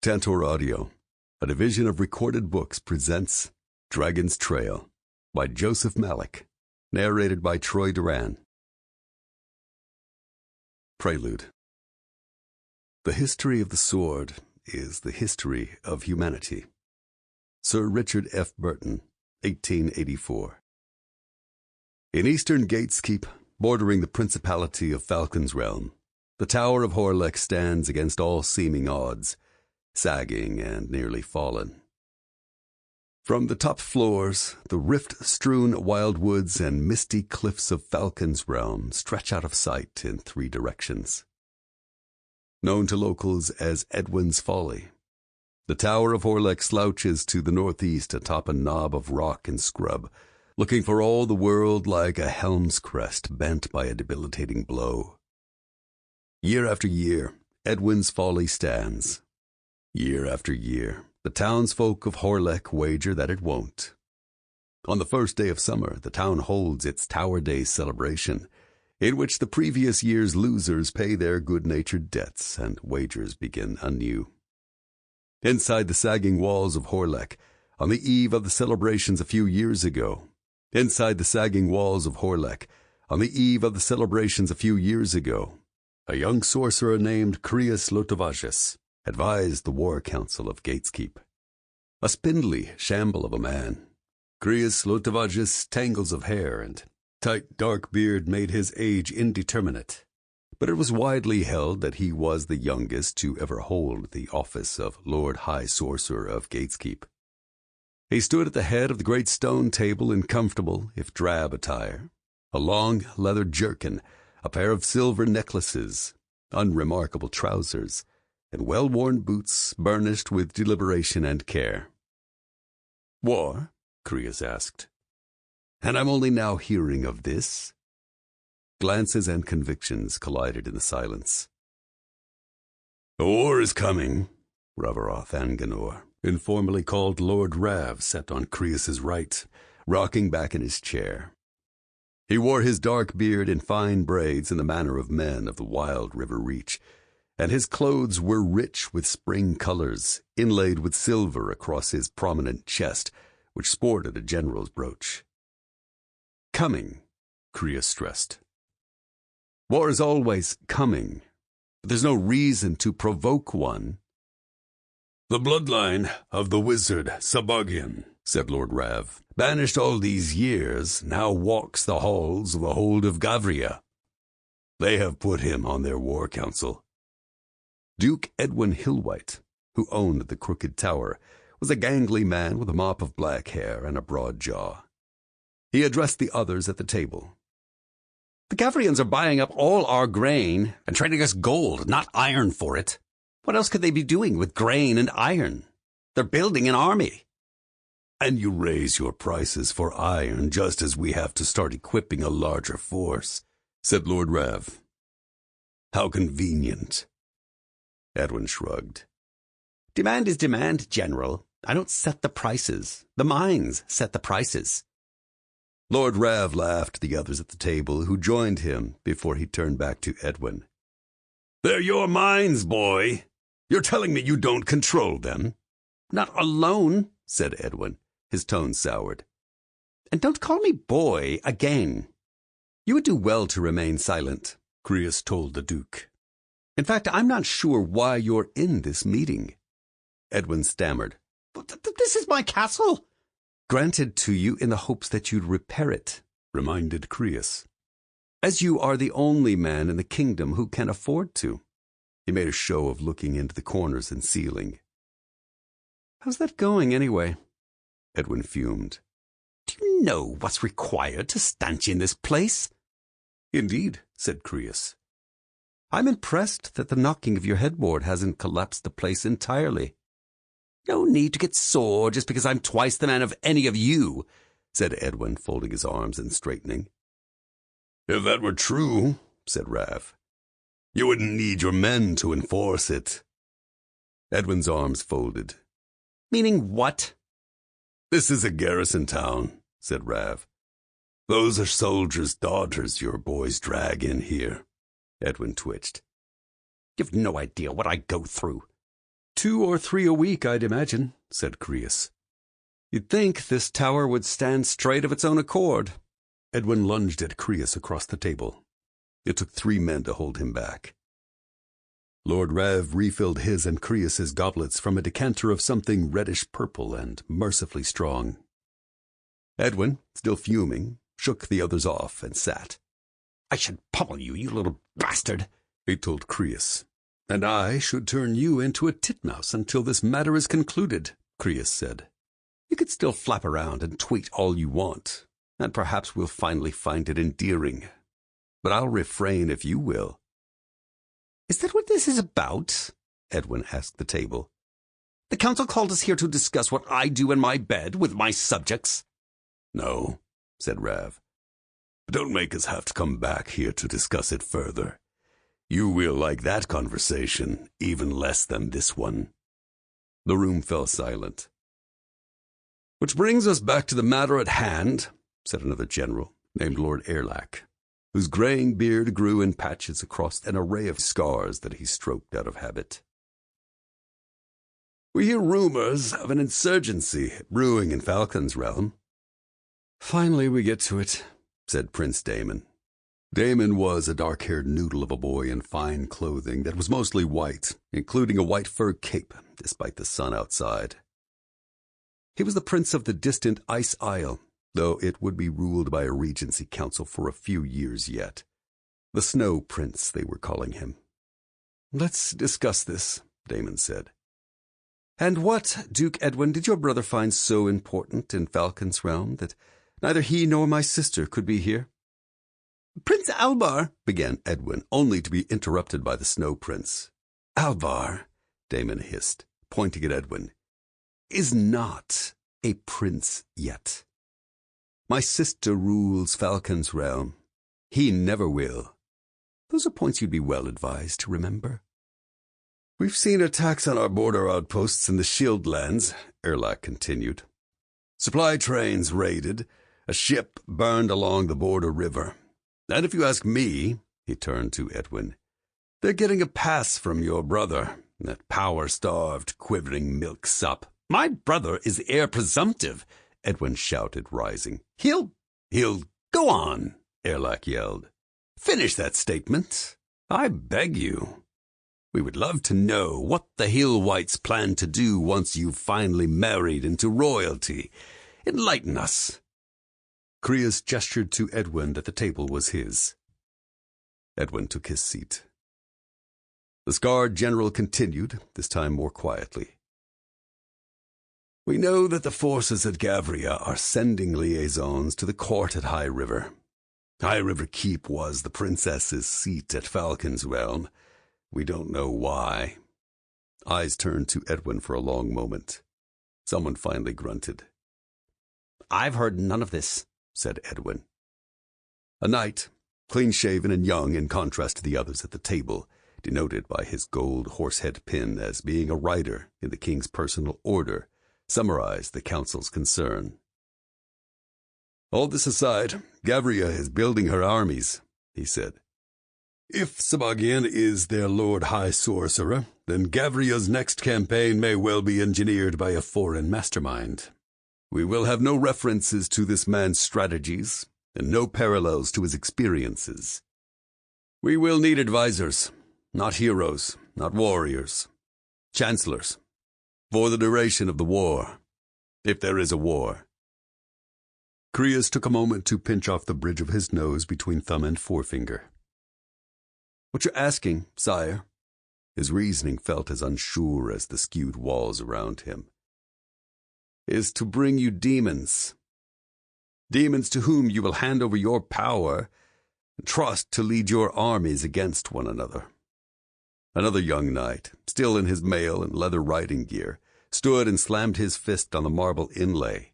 Tantor Audio, a division of Recorded Books, presents Dragon's Trail by Joseph Malik, narrated by Duran. Prelude. The history of the sword is the history of humanity. Sir Richard F. Burton, 1884. In eastern Gateskeep, bordering the principality of Falcon's Realm, the Tower of Horlek stands against all seeming odds, sagging and nearly fallen. From the top floors, the rift-strewn wildwoods and misty cliffs of Falcon's Realm stretch out of sight in three directions. Known to locals as Edwin's Folly, the Tower of Horlek slouches to the northeast atop a knob of rock and scrub, looking for all the world like a helm's crest bent by a debilitating blow. Year after year, Edwin's Folly stands. Year after year, the townsfolk of Horlek wager that it won't. On the first day of summer, the town holds its Tower Day celebration, in which the previous year's losers pay their good-natured debts and wagers begin anew. Inside the sagging walls of Horlek, on the eve of the celebrations a few years ago, a young sorcerer named Crius Lotovages advised the war council of Gateskeep. A spindly shamble of a man, Crius Lotovages' tangles of hair and tight dark beard made his age indeterminate, but it was widely held that he was the youngest to ever hold the office of Lord High Sorcerer of Gateskeep. He stood at the head of the great stone table in comfortable, if drab, attire, a long leather jerkin, a pair of silver necklaces, unremarkable trousers, and well-worn boots burnished with deliberation and care. "War?" Crius asked. "And I'm only now hearing of this?" Glances and convictions collided in the silence. "The war is coming," Ravaroth Anganor, informally called Lord Rav, sat on Crius's right, rocking back in his chair. He wore his dark beard in fine braids in the manner of men of the wild river reach, and his clothes were rich with spring colors, inlaid with silver across his prominent chest, which sported a general's brooch. "Coming," Crius stressed. "War is always coming, but there's no reason to provoke one." "The bloodline of the wizard Sabagian," said Lord Rav, "banished all these years, now walks the halls of the hold of Gavria. They have put him on their war council." Duke Edwin Hillwhite, who owned the Crooked Tower, was a gangly man with a mop of black hair and a broad jaw. He addressed the others at the table. "The Gavrians are buying up all our grain and trading us gold, not iron, for it. What else could they be doing with grain and iron? They're building an army." "And you raise your prices for iron just as we have to start equipping a larger force," said Lord Rav. "How convenient." Edwin shrugged. "Demand is demand, General. I don't set the prices. The mines set the prices." Lord Rav laughed at the others at the table, who joined him before he turned back to Edwin. "They're your mines, boy. You're telling me you don't control them?" "Not alone," said Edwin, his tone soured. "And don't call me boy again." "You would do well to remain silent," Crius told the Duke. "In fact, I'm not sure why you're in this meeting." Edwin stammered. "This is my castle." "Granted to you in the hopes that you'd repair it," reminded Crius. "As you are the only man in the kingdom who can afford to." He made a show of looking into the corners and ceiling. "How's that going, anyway?" Edwin fumed. "Do you know what's required to stanch in this place?" "Indeed," said Crius. "I'm impressed that the knocking of your headboard hasn't collapsed the place entirely." "No need to get sore just because I'm twice the man of any of you," said Edwin, folding his arms and straightening. "If that were true," said Rav, "you wouldn't need your men to enforce it." Edwin's arms folded. "Meaning what?" "This is a garrison town," said Rav. "Those are soldiers' daughters your boys drag in here." Edwin twitched. "You've no idea what I go through." 2 or 3 a week, I'd imagine, said Crius. You'd think this tower would stand straight of its own accord. Edwin lunged at Crius across the table. It took 3 men to hold him back. Lord Rev refilled his and Crius's goblets from a decanter of something reddish-purple and mercifully strong. Edwin, still fuming, shook the others off and sat. "I should pummel you, you little bastard," he told Crius. "And I should turn you into a titmouse until this matter is concluded," Crius said. "You could still flap around and tweet all you want, and perhaps we'll finally find it endearing. But I'll refrain if you will." "Is that what this is about?" Edwin asked the table. "The council called us here to discuss what I do in my bed with my subjects." "No," said Rav. "But don't make us have to come back here to discuss it further. You will like that conversation even less than this one." The room fell silent. "Which brings us back to the matter at hand," said another general named Lord Erlach, whose graying beard grew in patches across an array of scars that he stroked out of habit. "We hear rumors of an insurgency brewing in Falcon's realm." "Finally we get to it," said Prince Damon. Damon was a dark-haired noodle of a boy in fine clothing that was mostly white, including a white fur cape, despite the sun outside. He was the prince of the distant Ice Isle, though it would be ruled by a regency council for a few years yet. The Snow Prince, they were calling him. "Let's discuss this," Damon said. "And what, Duke Edwin, did your brother find so important in Falcon's realm that neither he nor my sister could be here?" "Prince Albar," began Edwin, only to be interrupted by the Snow Prince. "Albar," Damon hissed, pointing at Edwin, "is not a prince yet. My sister rules Falcon's realm. He never will. Those are points you'd be well advised to remember." "We've seen attacks on our border outposts in the Shield Lands," Erlach continued. "Supply trains raided, a ship burned along the border river. And if you ask me," he turned to Edwin, "they're getting a pass from your brother, that power-starved, quivering milksop." "My brother is heir presumptive," Edwin shouted, rising. He'll go on," Erlach yelled. "Finish that statement, I beg you. We would love to know what the Hill Whites plan to do once you've finally married into royalty. Enlighten us." Crius gestured to Edwin that the table was his. Edwin took his seat. The scarred general continued, this time more quietly. "We know that the forces at Gavria are sending liaisons to the court at High River. High River Keep was the princess's seat at Falcon's realm. We don't know why." Eyes turned to Edwin for a long moment. Someone finally grunted. "I've heard none of this," said Edwin. A knight, clean-shaven and young in contrast to the others at the table, denoted by his gold horsehead pin as being a rider in the king's personal order, summarized the council's concern. "All this aside, Gavria is building her armies," he said. "If Sabagian is their Lord High Sorcerer, then Gavria's next campaign may well be engineered by a foreign mastermind. We will have no references to this man's strategies, and no parallels to his experiences. We will need advisors, not heroes, not warriors, chancellors, for the duration of the war, if there is a war." Crius took a moment to pinch off the bridge of his nose between thumb and forefinger. "What you're asking, sire," his reasoning felt as unsure as the skewed walls around him, "is to bring you demons. Demons to whom you will hand over your power and trust to lead your armies against one another." Another young knight, still in his mail and leather riding gear, stood and slammed his fist on the marble inlay.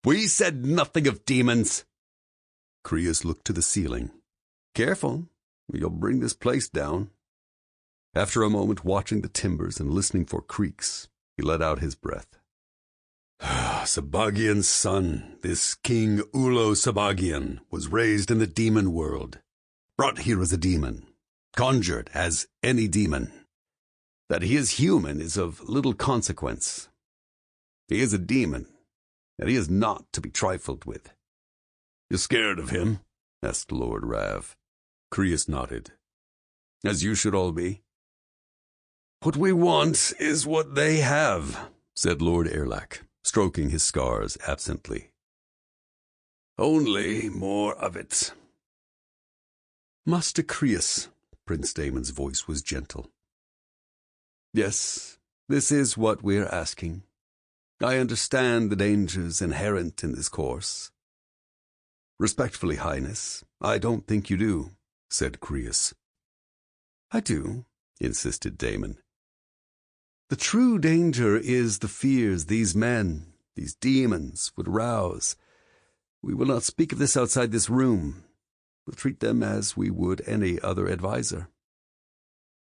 "We said nothing of demons." Crius looked to the ceiling. "Careful, you'll bring this place down." After a moment watching the timbers and listening for creaks, he let out his breath. "Sabagian's son, this King Ulo Sabagian, was raised in the demon world, brought here as a demon, conjured as any demon. That he is human is of little consequence. He is a demon, and he is not to be trifled with." "You scared of him?" asked Lord Rav. Crius nodded. "As you should all be." "What we want is what they have," said Lord Erlach, stroking his scars absently. "Only more of it." "Master Crius," Prince Damon's voice was gentle. "Yes, this is what we're asking. I understand the dangers inherent in this course." "Respectfully, Highness, I don't think you do," said Crius. "I do," insisted Damon. "The true danger is the fears these men, these demons, would rouse. We will not speak of this outside this room. We'll treat them as we would any other advisor.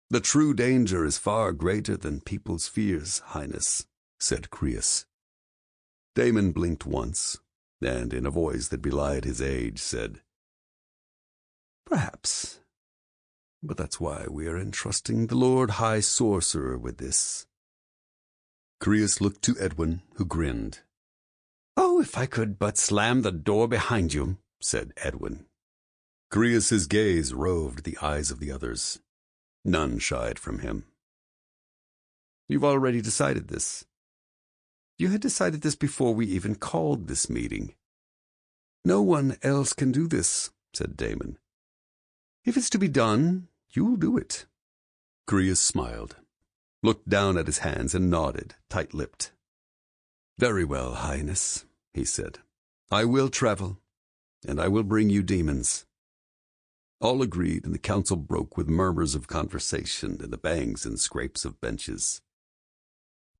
The true danger is far greater than people's fears, Highness," said Crius. Damon blinked once, and in a voice that belied his age said, "Perhaps. But that's why we are entrusting the Lord High Sorcerer with this." Crius looked to Edwin, who grinned. "Oh, if I could but slam the door behind you," said Edwin. Crius's gaze roved the eyes of the others. None shied from him. "You've already decided this." "You had decided this before we even called this meeting." "No one else can do this," said Damon. "If it's to be done, you'll do it." Crius smiled, looked down at his hands, and nodded, tight-lipped. "Very well, Highness," he said. "I will travel, and I will bring you demons." All agreed, and the council broke with murmurs of conversation and the bangs and scrapes of benches.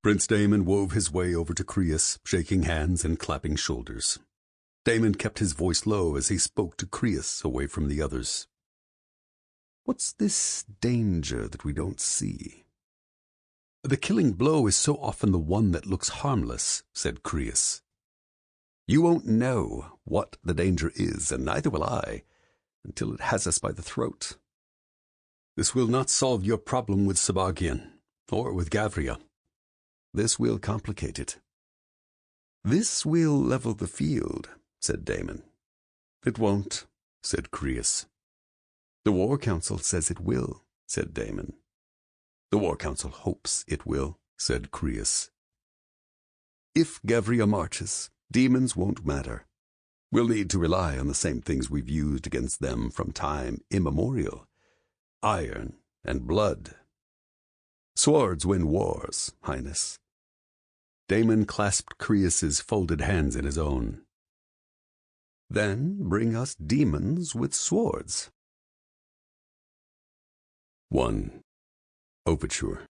Prince Damon wove his way over to Crius, shaking hands and clapping shoulders. Damon kept his voice low as he spoke to Crius away from the others. "What's this danger that we don't see?" "The killing blow is so often the one that looks harmless," said Crius. "You won't know what the danger is, and neither will I, until it has us by the throat. This will not solve your problem with Sabagian, or with Gavria. This will complicate it." "This will level the field," said Damon. "It won't," said Crius. "The War Council says it will," said Damon. "The War Council hopes it will," said Crius. "If Gavria marches, demons won't matter. We'll need to rely on the same things we've used against them from time immemorial. Iron and blood. Swords win wars, Highness." Damon clasped Crius's folded hands in his own. "Then bring us demons with swords." 1. Overture.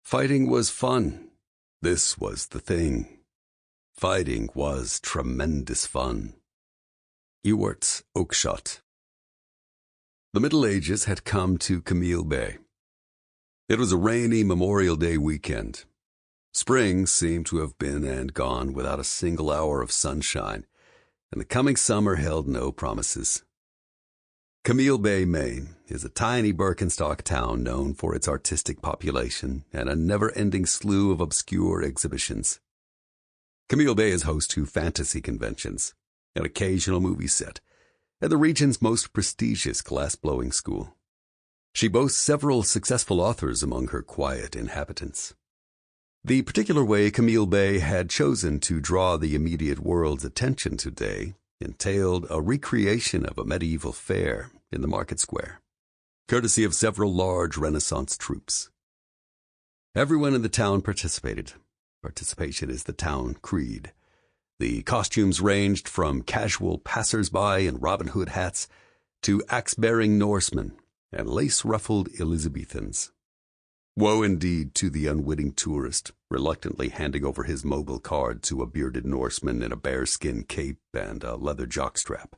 Fighting was fun. This was the thing. Fighting was tremendous fun. Ewart's Oakshot. The Middle Ages had come to Camille Bay. It was a rainy Memorial Day weekend. Spring seemed to have been and gone without a single hour of sunshine, and the coming summer held no promises. Camille Bay, Maine, is a tiny Birkenstock town known for its artistic population and a never-ending slew of obscure exhibitions. Camille Bay is host to fantasy conventions, an occasional movie set, and the region's most prestigious glass-blowing school. She boasts several successful authors among her quiet inhabitants. The particular way Camille Bay had chosen to draw the immediate world's attention today entailed a recreation of a medieval fair in the market square, courtesy of several large Renaissance troupes. Everyone in the town participated. Participation is the town creed. The costumes ranged from casual passers-by in Robin Hood hats to axe-bearing Norsemen and lace-ruffled Elizabethans. Woe indeed to the unwitting tourist, reluctantly handing over his mobile card to a bearded Norseman in a bearskin cape and a leather jockstrap.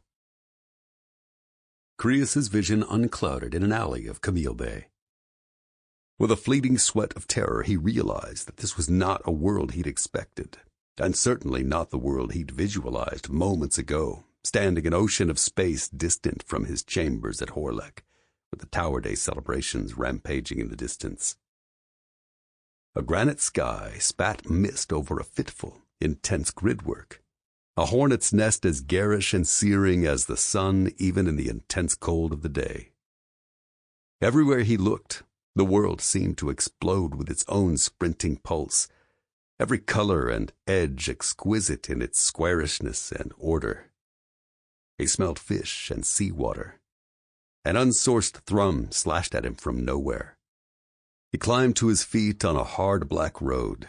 Crius's vision unclouded in an alley of Camille Bay. With a fleeting sweat of terror, he realized that this was not a world he'd expected, and certainly not the world he'd visualized moments ago, standing an ocean of space distant from his chambers at Horlek, with the Tower Day celebrations rampaging in the distance. A granite sky spat mist over a fitful, intense gridwork. A hornet's nest as garish and searing as the sun even in the intense cold of the day. Everywhere he looked, the world seemed to explode with its own sprinting pulse, every color and edge exquisite in its squarishness and order. He smelled fish and seawater. An unsourced thrum slashed at him from nowhere. He climbed to his feet on a hard black road.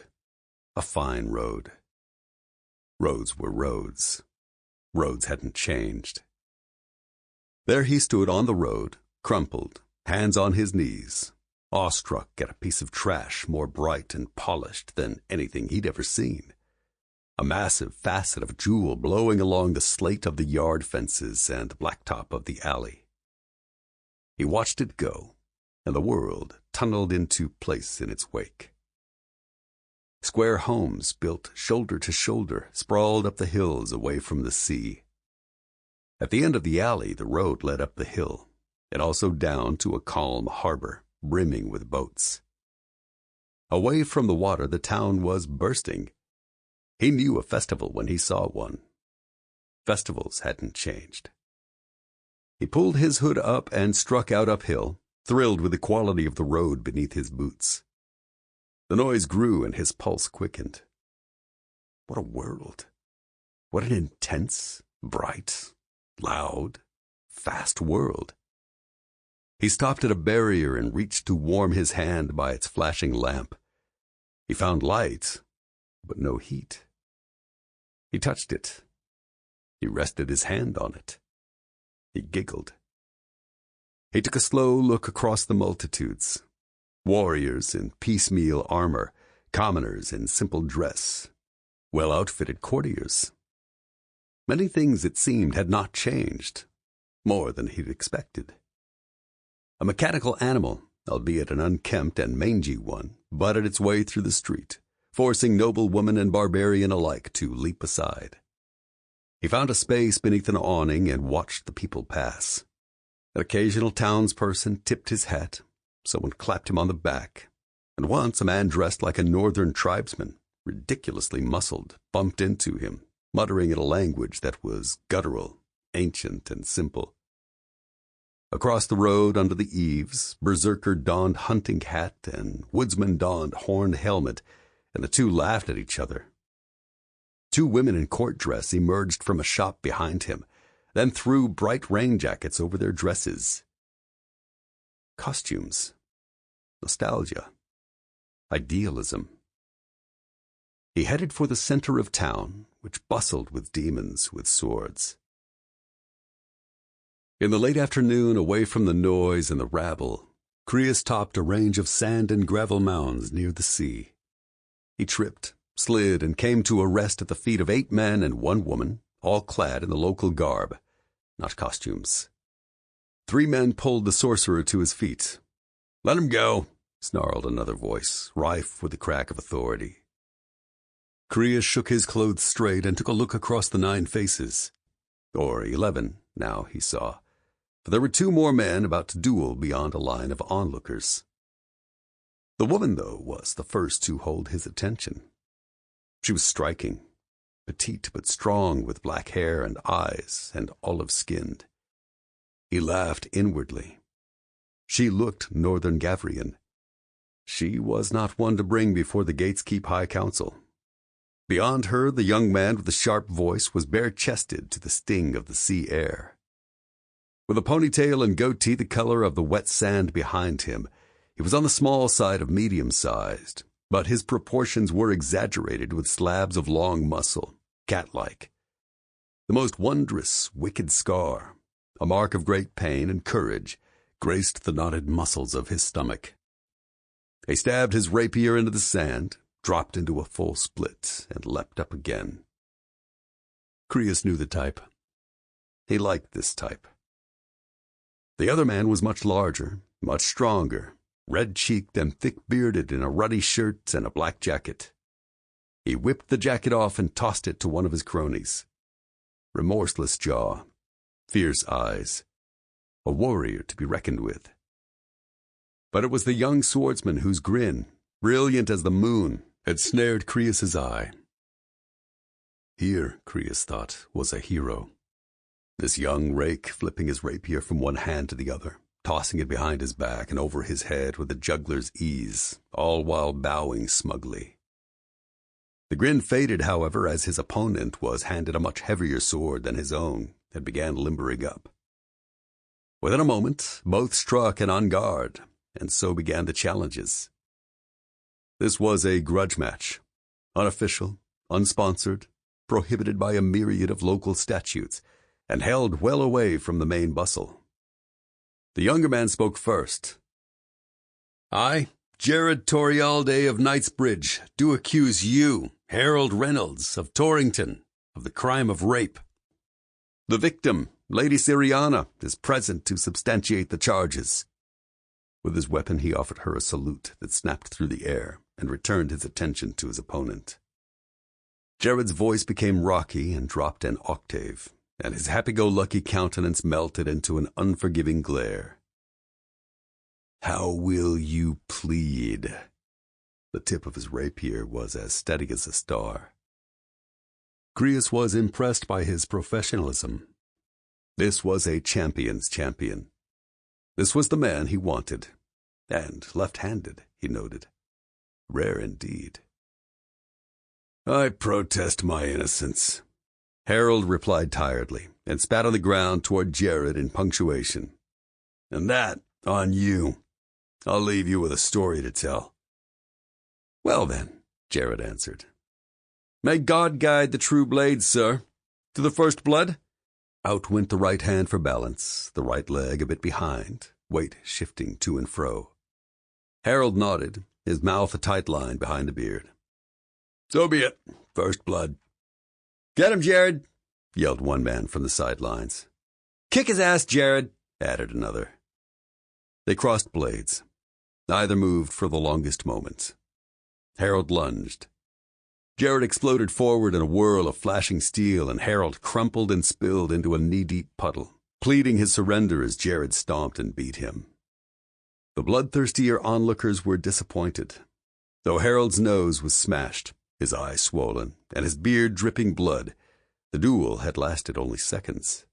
A fine road. Roads were roads. Roads hadn't changed. There he stood on the road, crumpled, hands on his knees, awestruck at a piece of trash more bright and polished than anything he'd ever seen. A massive facet of jewel blowing along the slate of the yard fences and blacktop of the alley. He watched it go, and the world tunneled into place in its wake. Square homes built shoulder to shoulder sprawled up the hills away from the sea. At the end of the alley, the road led up the hill, and also down to a calm harbor brimming with boats. Away from the water, the town was bursting. He knew a festival when he saw one. Festivals hadn't changed. He pulled his hood up and struck out uphill, thrilled with the quality of the road beneath his boots. The noise grew and his pulse quickened. What a world! What an intense, bright, loud, fast world! He stopped at a barrier and reached to warm his hand by its flashing lamp. He found light, but no heat. He touched it. He rested his hand on it. He giggled. He took a slow look across the multitudes. Warriors in piecemeal armor, commoners in simple dress, well-outfitted courtiers. Many things, it seemed, had not changed, more than he'd expected. A mechanical animal, albeit an unkempt and mangy one, butted its way through the street, forcing noble woman and barbarian alike to leap aside. He found a space beneath an awning and watched the people pass. An occasional townsperson tipped his hat, someone clapped him on the back, and once a man dressed like a northern tribesman, ridiculously muscled, bumped into him, muttering in a language that was guttural, ancient, and simple. Across the road under the eaves, berserker donned hunting hat and woodsman donned horned helmet, and the two laughed at each other. Two women in court dress emerged from a shop behind him, then threw bright rain jackets over their dresses. Costumes, nostalgia, idealism. He headed for the center of town, which bustled with demons with swords. In the late afternoon, away from the noise and the rabble, Crius topped a range of sand and gravel mounds near the sea. He tripped, slid, and came to a rest at the feet of 8 men and 1 woman, all clad in the local garb, not costumes. 3 men pulled the sorcerer to his feet. "Let him go," snarled another voice, rife with the crack of authority. Crius shook his clothes straight and took a look across the 9 faces. Or 11, now he saw, for there were 2 more men about to duel beyond a line of onlookers. The woman, though, was the first to hold his attention. She was striking, petite but strong, with black hair and eyes and olive-skinned. He laughed inwardly. She looked Northern Gavrian. She was not one to bring before the Gateskeep High Council. Beyond her, the young man with the sharp voice was bare-chested to the sting of the sea air. With a ponytail and goatee the color of the wet sand behind him, he was on the small side of medium-sized, but his proportions were exaggerated with slabs of long muscle, cat-like. The most wondrous, wicked scar, a mark of great pain and courage, graced the knotted muscles of his stomach. He stabbed his rapier into the sand, dropped into a full split, and leapt up again. Crius knew the type. He liked this type. The other man was much larger, much stronger, red-cheeked and thick-bearded in a ruddy shirt and a black jacket. He whipped the jacket off and tossed it to one of his cronies. Remorseless jaw, fierce eyes, a warrior to be reckoned with. But it was the young swordsman whose grin, brilliant as the moon, had snared Crius's eye. Here, Crius thought, was a hero. This young rake flipping his rapier from one hand to the other, tossing it behind his back and over his head with a juggler's ease, all while bowing smugly. The grin faded, however, as his opponent was handed a much heavier sword than his own and began limbering up. Within a moment, both struck and on guard, and so began the challenges. This was a grudge match, unofficial, unsponsored, prohibited by a myriad of local statutes, and held well away from the main bustle. The younger man spoke first. "I, Jarrod Torrealday of Knightsbridge, do accuse you, Harold Reynolds of Torrington, of the crime of rape. The victim, Lady Siriana, is present to substantiate the charges." With his weapon he offered her a salute that snapped through the air and returned his attention to his opponent. Jarrod's voice became rocky and dropped an octave, and his happy-go-lucky countenance melted into an unforgiving glare. "How will you plead?" The tip of his rapier was as steady as a star. Crius was impressed by his professionalism. This was a champion's champion. This was the man he wanted. And left-handed, he noted. Rare indeed. "I protest my innocence," Harold replied tiredly, and spat on the ground toward Jarrod in punctuation. "And that on you. I'll leave you with a story to tell." "Well then," Jarrod answered. "May God guide the true blade, sir. To the first blood?" Out went the right hand for balance, the right leg a bit behind, weight shifting to and fro. Harold nodded, his mouth a tight line behind the beard. "So be it. First blood." "Get him, Jarrod," yelled one man from the sidelines. "Kick his ass, Jarrod," added another. They crossed blades. Neither moved for the longest moment. Harold lunged. Jarrod exploded forward in a whirl of flashing steel, and Harold crumpled and spilled into a knee-deep puddle, pleading his surrender as Jarrod stomped and beat him. The bloodthirstier onlookers were disappointed. Though Harold's nose was smashed, his eyes swollen, and his beard dripping blood, the duel had lasted only seconds.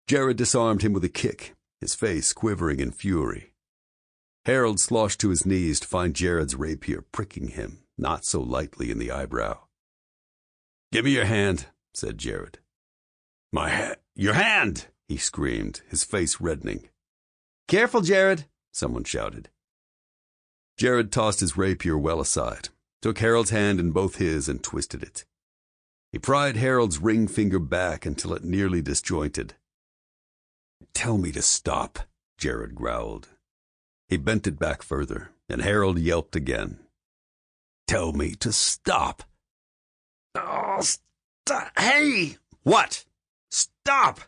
Jarrod disarmed him with a kick, his face quivering in fury. Harold sloshed to his knees to find Jarrod's rapier pricking him, not so lightly in the eyebrow. "Give me your hand," said Jarrod. Your hand!" he screamed, his face reddening. "Careful, Jarrod," someone shouted. Jarrod tossed his rapier well aside, took Harold's hand in both his and twisted it. He pried Harold's ring finger back until it nearly disjointed. "Tell me to stop," Jarrod growled. He bent it back further, and Harold yelped again. "Tell me to stop." "Oh, stop! Hey!" "What?" "Stop!"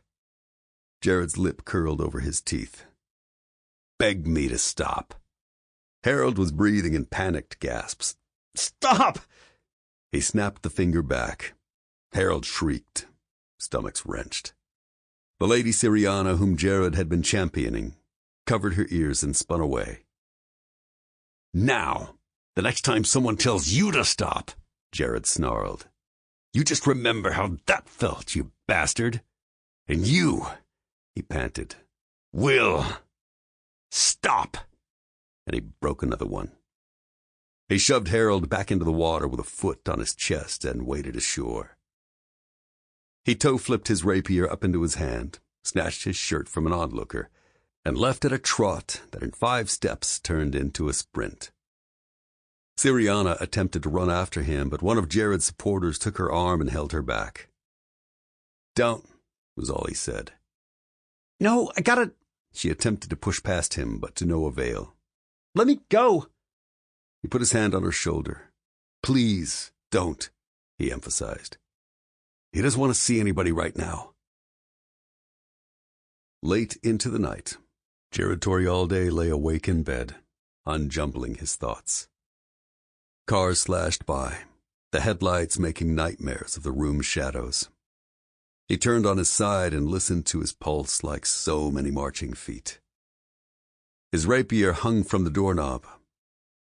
Jarrod's lip curled over his teeth. "Beg me to stop." Harold was breathing in panicked gasps. "Stop!" He snapped the finger back. Harold shrieked, stomachs wrenched. The Lady Siriana, whom Jarrod had been championing, covered her ears and spun away. "Now, the next time someone tells you to stop," Jarrod snarled, "you just remember how that felt, you bastard. And you," he panted, "will stop." And he broke another one. He shoved Harold back into the water with a foot on his chest and waded ashore. He toe-flipped his rapier up into his hand, snatched his shirt from an onlooker, and left at a trot that in 5 steps turned into a sprint. Siriana attempted to run after him, but one of Jarrod's supporters took her arm and held her back. "Don't," was all he said. "No, I gotta—" She attempted to push past him, but to no avail. "Let me go." He put his hand on her shoulder. "Please, don't," he emphasized. "He doesn't want to see anybody right now." Late into the night, Jarrod Torrealday lay awake in bed, unjumbling his thoughts. Cars slashed by, the headlights making nightmares of the room's shadows. He turned on his side and listened to his pulse like so many marching feet. His rapier hung from the doorknob.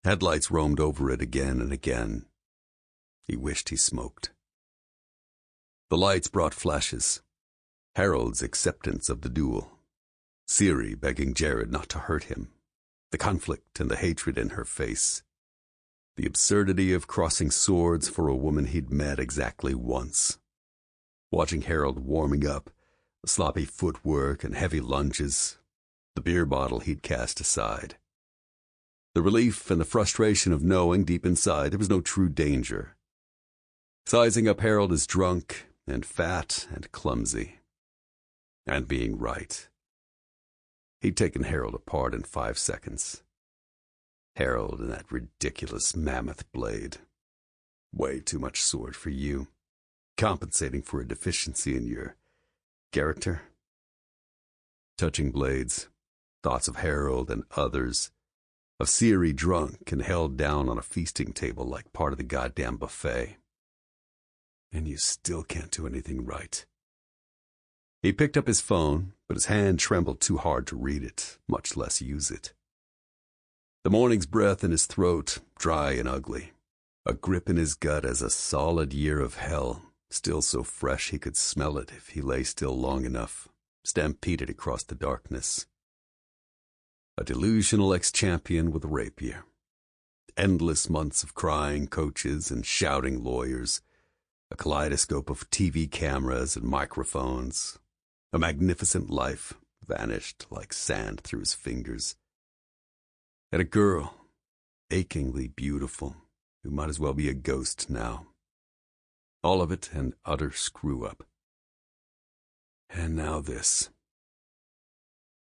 Headlights roamed over it again and again. He wished he smoked. The lights brought flashes. Harold's acceptance of the duel. Ciri begging Jarrod not to hurt him. The conflict and the hatred in her face. The absurdity of crossing swords for a woman he'd met exactly once. Watching Harold warming up, the sloppy footwork and heavy lunges, the beer bottle he'd cast aside. The relief and the frustration of knowing deep inside there was no true danger. Sizing up Harold as drunk and fat and clumsy. And being right. He'd taken Harold apart in 5 seconds. Harold and that ridiculous mammoth blade. Way too much sword for you. Compensating for a deficiency in your character. Touching blades, thoughts of Harold and others, of Ciri drunk and held down on a feasting table like part of the goddamn buffet. And you still can't do anything right. He picked up his phone, but his hand trembled too hard to read it, much less use it. The morning's breath in his throat, dry and ugly. A grip in his gut as a solid year of hell, still so fresh he could smell it if he lay still long enough, stampeded across the darkness. A delusional ex-champion with a rapier. Endless months of crying coaches and shouting lawyers. A kaleidoscope of TV cameras and microphones. A magnificent life vanished like sand through his fingers. And a girl, achingly beautiful, who might as well be a ghost now. All of it an utter screw-up. And now this.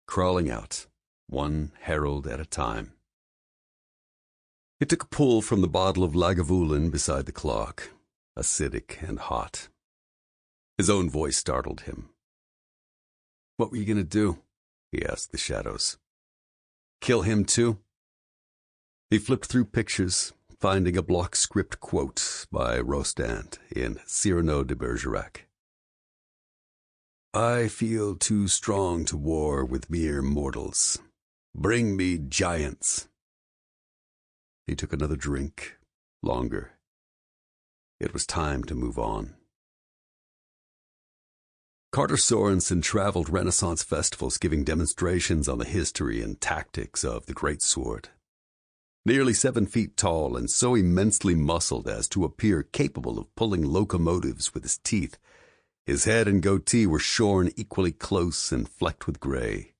Crawling out, one Harold at a time. He took a pull from the bottle of Lagavulin beside the clock, acidic and hot. His own voice startled him. "What were you going to do?" he asked the shadows. "Kill him too?" He flipped through pictures, finding a block script quote by Rostand in Cyrano de Bergerac. "I feel too strong to war with mere mortals. Bring me giants." He took another drink, longer. It was time to move on. Carter Sorensen traveled Renaissance festivals giving demonstrations on the history and tactics of the great sword. Nearly 7 feet tall and so immensely muscled as to appear capable of pulling locomotives with his teeth, his head and goatee were shorn equally close and flecked with gray.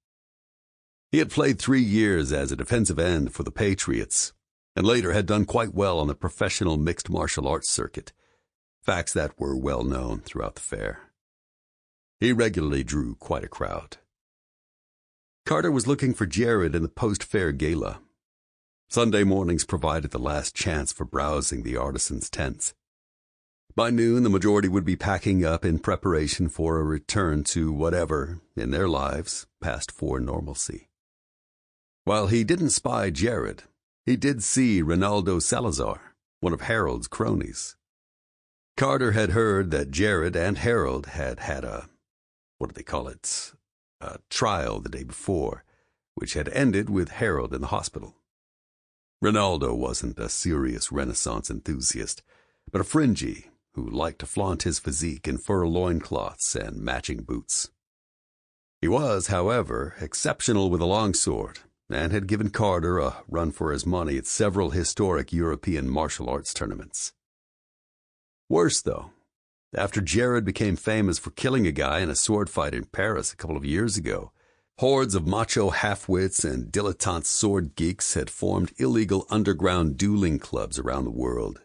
He had played 3 years as a defensive end for the Patriots, and later had done quite well on the professional mixed martial arts circuit, facts that were well known throughout the fair. He regularly drew quite a crowd. Carter was looking for Jarrod in the post-fair gala. Sunday mornings provided the last chance for browsing the artisans' tents. By noon, the majority would be packing up in preparation for a return to whatever, in their lives, passed for normalcy. While he didn't spy Jarrod, he did see Ronaldo Salazar, one of Harold's cronies. Carter had heard that Jarrod and Harold had had a trial the day before, which had ended with Harold in the hospital. Ronaldo wasn't a serious Renaissance enthusiast, but a fringy who liked to flaunt his physique in fur loincloths and matching boots. He was, however, exceptional with a longsword, and had given Carter a run for his money at several historic European martial arts tournaments. Worse, though, after Jarrod became famous for killing a guy in a sword fight in Paris a couple of years ago, hordes of macho half-wits and dilettante sword geeks had formed illegal underground dueling clubs around the world.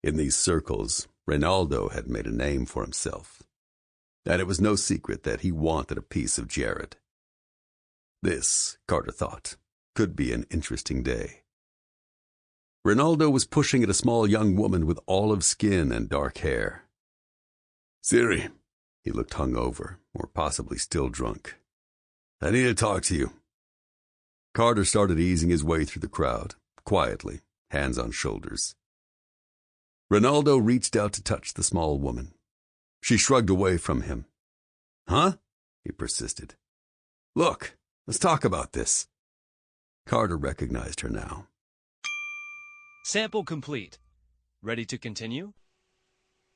In these circles, Ronaldo had made a name for himself, and it was no secret that he wanted a piece of Jarrod. This, Carter thought, could be an interesting day. Ronaldo was pushing at a small young woman with olive skin and dark hair. "Ciri," he looked hungover, or possibly still drunk. "I need to talk to you." Carter started easing his way through the crowd, quietly, hands on shoulders. Ronaldo reached out to touch the small woman. She shrugged away from him. "Huh?" he persisted. "Look, let's talk about this." Carter recognized her now. Sample complete. Ready to continue?